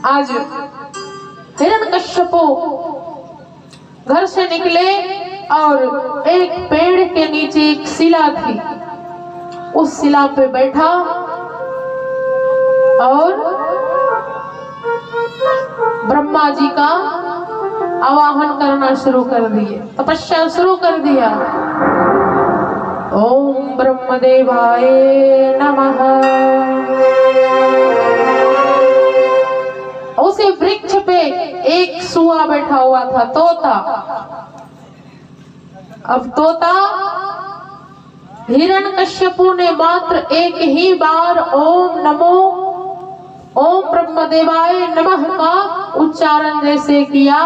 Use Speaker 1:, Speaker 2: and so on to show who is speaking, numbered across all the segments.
Speaker 1: आज हिरण्यकश्यप घर से निकले और एक पेड़ के नीचे एक शिला थी, उस शिला पे बैठा और ब्रह्मा जी का आवाहन करना शुरू कर दिए, तपस्या शुरू कर दिया। ओम ब्रह्मदेवाय नमः। उसी वृक्ष पे एक सुआ बैठा हुआ था, तोता। अब तोता हिरण्यकश्यपु ने मात्र एक ही बार ओम ब्रह्मदेवाय नमः का उच्चारण जैसे किया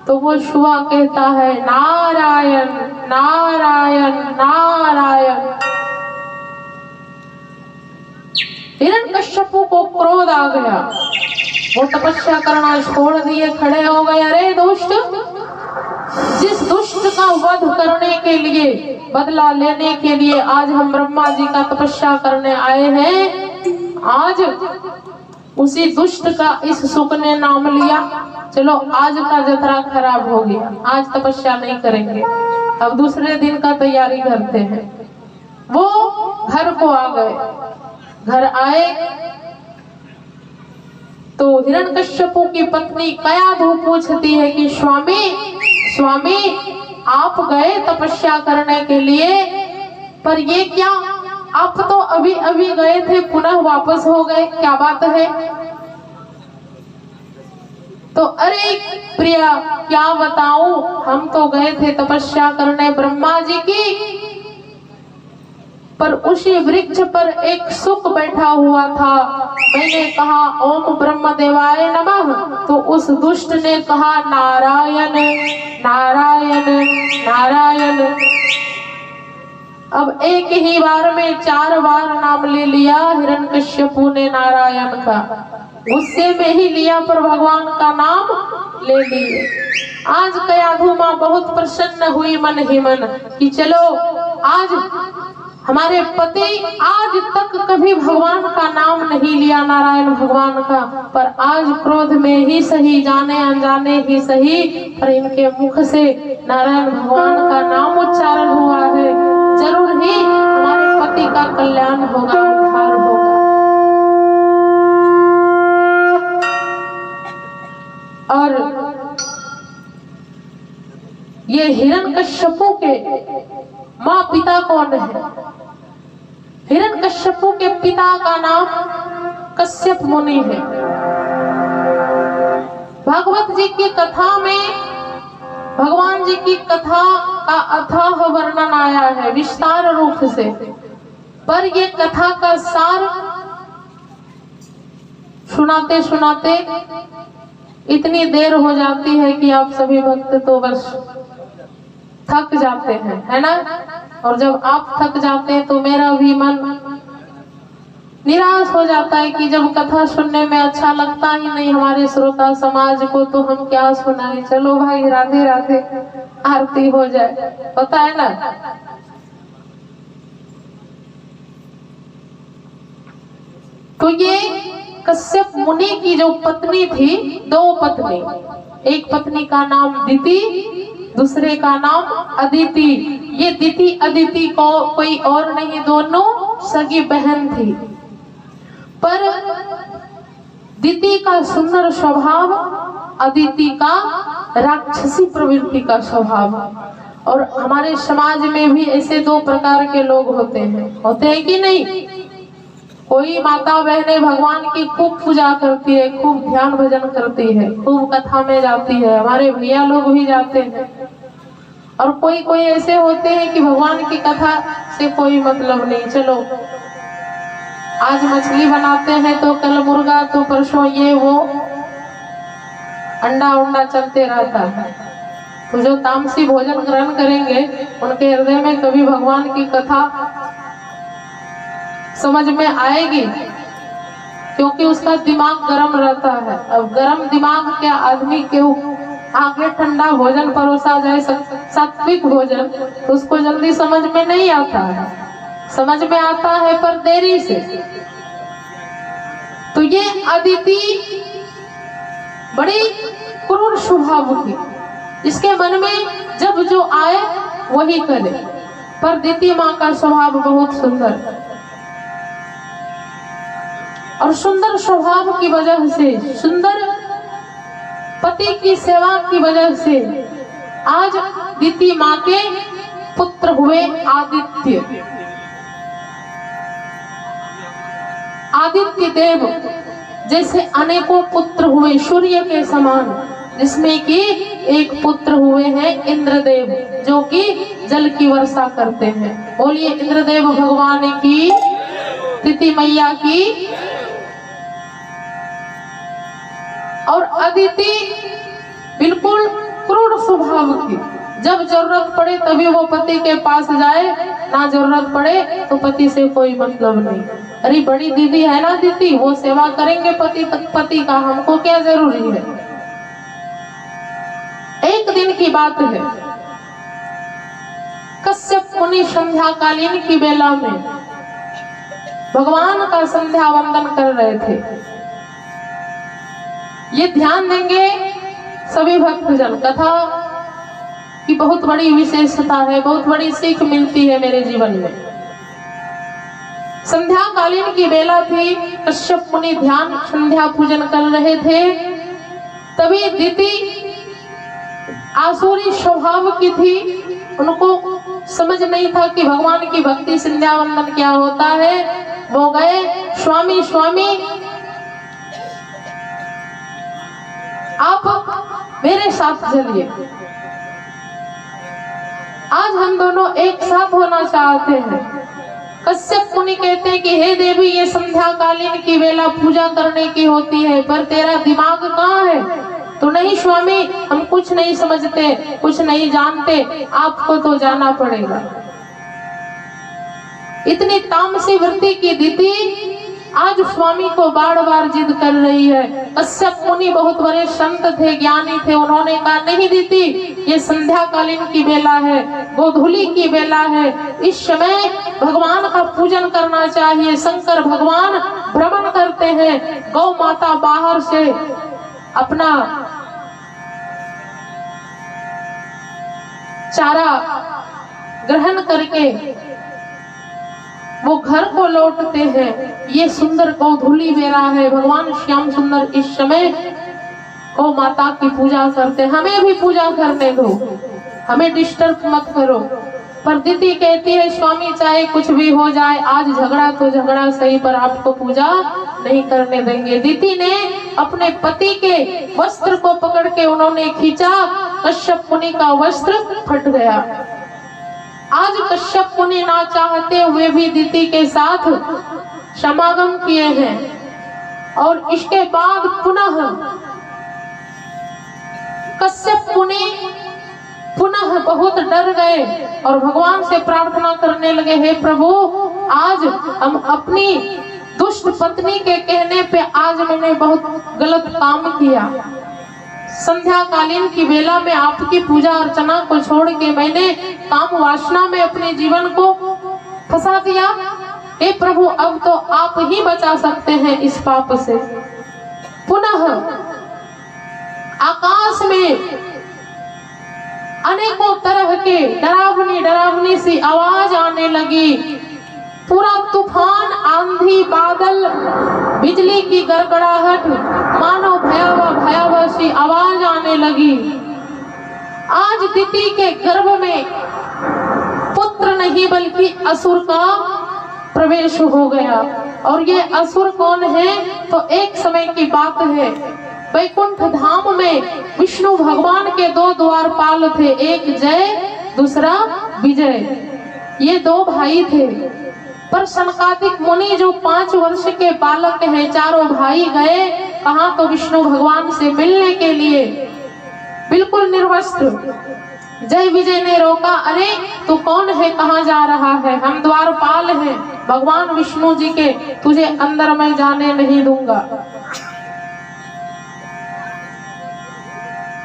Speaker 1: तो वो शुआ कहता है नारायण नारायण नारायण। हिरण्यकश्यपु को क्रोध आ गया, वो तपस्या करना छोड़ दिए, खड़े हो गए। अरे दुष्ट, जिस दुष्ट का वध करने के लिए, बदला लेने के लिए आज हम ब्रह्मा जी का तपस्या करने आए हैं, आज उसी दुष्ट का इस सुख ने नाम लिया। चलो आज का जतरा खराब हो गया, आज तपस्या नहीं करेंगे, अब दूसरे दिन का तैयारी करते हैं। वो घर को आ गए। घर आए तो हिरण्यकश्यपु की पत्नी कयाधु पूछती है कि स्वामी आप गए तपस्या करने के लिए, पर ये क्या, आप तो अभी अभी गए थे, पुनः वापस हो गए, क्या बात है? तो अरे प्रिया क्या बताऊं, हम तो गए थे तपस्या करने ब्रह्मा जी की, पर उसी वृक्ष पर एक सुक बैठा हुआ था। मैंने कहा ओम ब्रह्मदेवाय नमः, तो उस दुष्ट ने कहा नारायण नारायण नारायण। अब एक ही बार में 4 बार नाम ले लिया हिरण्यकश्यपु ने नारायण का, गुस्से में ही लिया पर भगवान का नाम ले लिए। आज कयाधु मां बहुत प्रसन्न हुई मन ही मन कि चलो आज हमारे पति आज तक कभी भगवान का नाम नहीं लिया, नारायण भगवान का, पर आज क्रोध में ही सही, जाने अनजाने ही सही, पर इनके मुख से नारायण भगवान का नाम उच्चारण हुआ है, जरूर ही हमारे पति का कल्याण होगा, उद्धार होगा। और ये हिरण्यकश्यपु के माँ पिता कौन है? हिरण्यकश्यपु के पिता का नाम कश्यप मुनि है। भागवत जी की कथा में भगवान जी की कथा का अथाह वर्णन आया है विस्तार रूप से, पर ये कथा का सार सुनाते सुनाते इतनी देर हो जाती है कि आप सभी भक्त तो बस थक जाते हैं, है ना? और जब आप थक जाते हैं तो मेरा भी मन निराश हो जाता है कि जब कथा सुनने में अच्छा लगता ही नहीं हमारे श्रोता समाज को, तो हम क्या सुनाएं। चलो भाई राधे राधे, आरती हो जाए, पता है ना। तो ये कश्यप मुनि की जो पत्नी थी, 2 पत्नी, एक पत्नी का नाम दिति, दूसरे का नाम अदिति। ये दिति अदिति को कोई और नहीं, दोनों सगी बहन थी। पर दिति का सुंदर स्वभाव, अदिति का राक्षसी प्रवृत्ति का स्वभाव। और हमारे समाज में भी ऐसे 2 प्रकार के लोग होते हैं कि नहीं? कोई माता बहनें भगवान की खूब पूजा करती है, खूब ध्यान भजन करती है, खूब कथा में जाती है, हमारे भैया लोग भी जाते हैं। और कोई कोई ऐसे होते हैं कि भगवान की कथा से कोई मतलब नहीं, चलो आज मछली बनाते हैं तो कल मुर्गा, तो परसों ये वो, अंडा उंडा चलते रहता है। तो जो तामसी भोजन ग्रहण करेंगे उनके हृदय में कभी भगवान की कथा समझ में आएगी, क्योंकि उसका दिमाग गर्म रहता है। अब गर्म दिमाग के आदमी के आगे ठंडा भोजन परोसा जाए, सात्विक भोजन, तो उसको जल्दी समझ में नहीं आता है, समझ में आता है पर देरी से। तो ये अदिति बड़ी क्रूर स्वभाव की, इसके मन में जब जो आए वही करे। पर दीति माँ का स्वभाव बहुत सुंदर, और सुंदर स्वभाव की वजह से, सुंदर पति की सेवा की वजह से आज दीति माँ के पुत्र हुए आदित्य। आदित्य देव जैसे अनेकों पुत्र हुए सूर्य के समान, जिसमें कि एक पुत्र हुए हैं इंद्रदेव, जो कि जल की वर्षा करते हैं। बोलिए इंद्रदेव भगवान की, दीति मैया की। और अदिति बिल्कुल क्रूर स्वभाव की, जब जरूरत पड़े तभी वो पति के पास जाए, ना जरूरत पड़े तो पति से कोई मतलब नहीं। अरे बड़ी दीदी है ना दीदी, वो सेवा करेंगे पति का, हमको क्या जरूरी है। एक दिन की बात है, कश्यप मुनि संध्या कालीन की बेला में भगवान का संध्या वंदन कर रहे थे। ये ध्यान देंगे सभी भक्तजन, कथा की बहुत बड़ी विशेषता है, बहुत बड़ी सीख मिलती है मेरे जीवन में। संध्या कालीन की बेला थी, कश्यप मुनि ध्यान संध्या पूजन कर रहे थे। तभी दीति आसुरी स्वभाव की थी, उनको समझ नहीं था कि भगवान की भक्ति संध्या वंदन क्या होता है। वो गए, स्वामी स्वामी आप मेरे साथ चलिए, आज हम दोनों एक साथ होना चाहते हैं। कश्यप मुनि कहते हैं कि हे देवी, ये संध्या कालीन की वेला पूजा करने की होती है, पर तेरा दिमाग कहाँ है? तो नहीं स्वामी, हम कुछ नहीं समझते, कुछ नहीं जानते, आपको तो जाना पड़ेगा। इतनी तामसी वृत्ति की दीति आज स्वामी को बार बार जिद कर रही है। कश्यप मुनि बहुत बड़े संत थे, ज्ञानी थे, उन्होंने कहा नहीं दीदी, ये संध्या कालीन की बेला है, गोधूली की बेला है, इस समय भगवान का पूजन करना चाहिए। शंकर भगवान भ्रमण करते हैं, गौ माता बाहर से अपना चारा ग्रहण करके वो घर को लौटते हैं। ये सुंदर गोधूली बेला है, भगवान श्याम सुंदर इस समय गौ माता की पूजा करते हैं, हमें भी पूजा करने दो, हमें डिस्टर्ब मत करो। पर दीदी कहती है स्वामी चाहे कुछ भी हो जाए, आज झगड़ा तो झगड़ा सही, पर आपको पूजा नहीं करने देंगे। दीदी ने अपने पति के वस्त्र को पकड़ के उन्होंने खींचा, कश्यप मुनि का वस्त्र फट गया। आज कश्यप मुनि ना चाहते हुए भी दीति के साथ समागम किए हैं, और इसके बाद पुनः कश्यप मुनि पुनः बहुत डर गए और भगवान से प्रार्थना करने लगे, हे प्रभु, आज हम अपनी दुष्ट पत्नी के कहने पे आज मैंने बहुत गलत काम किया। संध्या कालीन की बेला में आपकी पूजा अर्चना को छोड़ के मैंने काम वासना में अपने जीवन को फंसा दिया। हे प्रभु, अब तो आप ही बचा सकते हैं इस पाप से। पुनः आकाश में अनेकों तरह के डरावनी डरावनी सी आवाज आने लगी। पूरा तूफान, आंधी, बादल, बिजली की गड़गड़ाहट, मानो भयावह भयावह सी आवाज आने लगी। आज दीति के गर्भ में पुत्र नहीं बल्कि असुर का प्रवेश हो गया। और ये असुर कौन है? तो एक समय की बात है, वैकुंठ धाम में विष्णु भगवान के दो द्वारपाल थे, एक जय दूसरा विजय। ये दो भाई थे, पर सनकादिक मुनि जो 5 वर्ष के बालक हैं, चारों भाई गए कहाँ? तो विष्णु भगवान से मिलने के लिए, बिल्कुल निर्वस्त्र। जय विजय ने रोका, अरे तू कौन है, कहाँ जा रहा है? हम द्वारपाल हैं भगवान विष्णु जी के, तुझे अंदर मैं जाने नहीं दूंगा।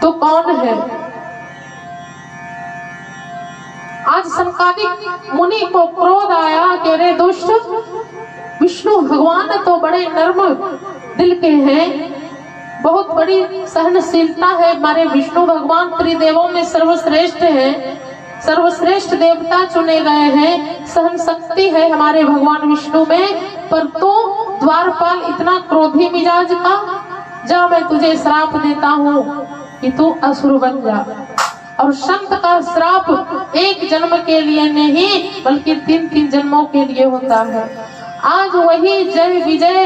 Speaker 1: तो कौन है? आज सनकादिक मुनि को क्रोध आया कि अरे दुष्ट, विष्णु भगवान तो बड़े नर्म दिल के हैं, बहुत बड़ी सहनशीलता है। हमारे विष्णु भगवान त्रिदेवों में सर्वश्रेष्ठ है, सर्वश्रेष्ठ देवता चुने गए हैं। सहन शक्ति है हमारे भगवान विष्णु में। पर तू द्वारपाल इतना क्रोधी मिजाज का, जा मैं तुझे श्राप देता हूँ कि तू असुर बन जा। और संत का श्राप एक जन्म के लिए नहीं बल्कि 3-3 जन्मों के लिए होता है। आज वही जय विजय